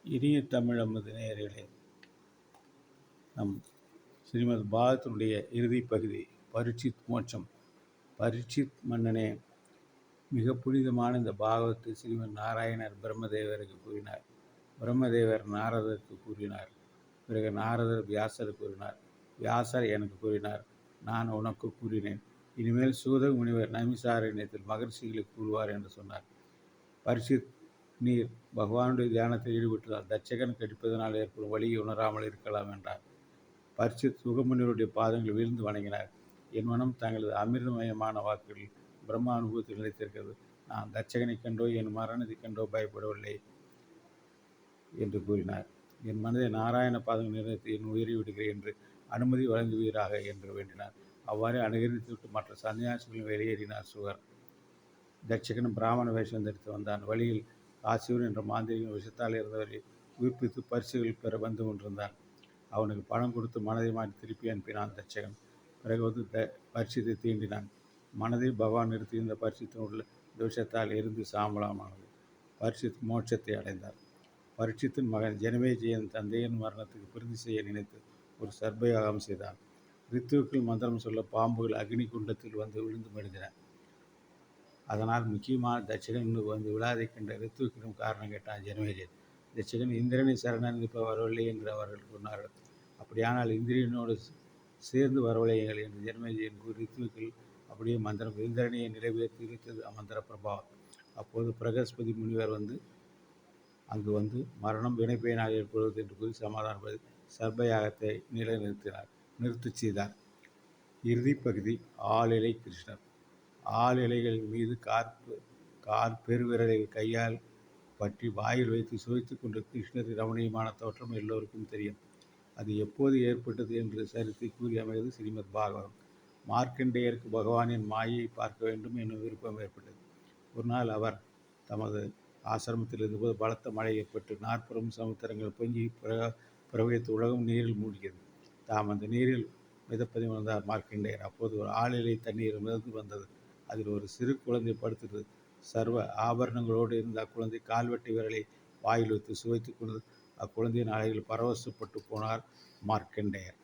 இனிய தமிழ் அமுது நேயர்களே, நம் ஸ்ரீமத் பாகவதனுடைய இறுதி பகுதி பரீட்சித் மோட்சம். பரீட்சித் மன்னனே, மிக புனிதமான இந்த பாகவத்தை ஸ்ரீமத் நாராயணர் பிரம்மதேவருக்கு கூறினார். பிரம்மதேவர் நாரதருக்கு கூறினார். பிறகு நாரதர் வியாசருக்கு கூறினார். வியாசர் எனக்கு கூறினார். நான் உனக்கு கூறினேன். இனிமேல் சூத முனிவர் நைமிசாரண்யத்தில் மகர்ஷிகளுக்கு கூறுவார் என்று சொன்னார். பரீட்சித், நீர் பகவானுடைய தியானத்தில் ஈடுபட்டதால் தட்சகன் கடிப்பதனால் ஏற்படும் வழியை உணராமல் இருக்கலாம் என்றார். பரீட்சித் சுகமுனிவருடைய பாதங்கள் வீழ்ந்து வணங்கினார். என் மனம் தங்களது அமிர்தமயமான வாக்குகளில் பிரம்ம அனுபவத்தில் நிலைத்திருக்கிறது. நான் தட்சகனை கண்டோ என் மரணத்தை கண்டோ பயப்படவில்லை என்று கூறினார். என் மனதை நாராயண பாதங்கள் நிலைத்து என் உயிரை விடுகிறேன் என்று அனுமதி வழங்குவீராக என்று வேண்டினார். அவ்வாறு அனுகரித்துவிட்டு மற்ற சன்னியாசிகளும் வெளியேறினார். சுகர் தட்சகன் பிராமண வேஷம் தரித்து வந்தான். வழியில் காசியூர் என்ற மாந்திரிகன் விஷத்தால் இருந்தவரை உயிர்ப்பித்து பரிசுகள் பெற வந்து கொண்டிருந்தான். அவனுக்கு பணம் கொடுத்து மனதை மாற்றி திருப்பி அனுப்பினான் தட்சகன். பிறகு வந்து பரிசித்தை தீண்டினான். மனதை பகவான் நிறுத்தியிருந்த பரிசித்தின் உள்ள இந்த விஷத்தால் எரிந்து சாம்பலாமானது. பரிசித் மோட்சத்தை அடைந்தார். பரீட்சித்தின் மகன் ஜனமேஜயன் தந்தையின் மரணத்துக்கு பிரதி செய்ய நினைத்து ஒரு சர்ப்பயாகம் செய்தான். ரித்துவுக்கள் மந்திரம் சொல்ல பாம்புகள் அக்னி குண்டத்தில் வந்து விழுந்து மடிந்தன. அதனால் முக்கியமான தட்சகன் வந்து விழாதை கண்ட ரித்துவுக்கிடம் காரணம் கேட்டான் ஜனமேஜயன். தட்சகன் இந்திரனை சரணடைந்து வரவில்லை என்று அவர்கள் சொன்னார்கள். அப்படியானால் இந்திரனோடு சேர்ந்து வரவழையுங்கள் என்று ஜனமேஜயன் கூறி ரித்துவுக்கள் அப்படியே மந்திரம் இந்திரனையை நிறைவேற்றி இழுத்தது அமந்திர பிரபாவம். அப்போது பிரகஸ்பதி முனிவர் அங்கு வந்து மரணம் வினைப்பயனாக ஏற்படுவது என்று கூறி சமாதானப்படி சர்ப்பயாகத்தை நிறுத்தி செய்தார். இறுதி பகுதி ஆளிலை கிருஷ்ணர். ஆளிலைகளின் மீது கால் பெருவிரலை கையால் பற்றி வாயில் வைத்து சுவைத்து கொண்ட கிருஷ்ணரின் ரமணீயமான தோற்றம் எல்லோருக்கும் தெரியும். அது எப்போது ஏற்பட்டது என்று சரித்தை கூறி அமைவது ஸ்ரீமத் பாகவதம். மார்க்கண்டேயருக்கு பகவானின் மாயை பார்க்க வேண்டும் என்னும் விருப்பம் ஏற்பட்டது. ஒரு நாள் அவர் தமது ஆசிரமத்தில் இருந்தபோது பலத்த மழை ஏற்பட்டு நாற்புறம் சமுத்திரங்கள் பொங்கி பிரவகித்து உலகம் நீரில் மூழ்கியது. தாம் அந்த நீரில் மிதப்பதை உணர்ந்தார் மார்க்கண்டேயர். அப்போது ஒரு ஆளிலை தண்ணீர் மிதந்து வந்தது. அதில் ஒரு சிறு குழந்தை படுத்திருந்தது. சர்வ ஆபரணங்களோடு இருந்த அக்குழந்தை கால்வெட்டி விரலை வாயில் வைத்து சுவைத்து கொண்டு அக்குழந்தையின் அழகில் பரவசப்பட்டு போனார் மார்க்கண்டேயர்.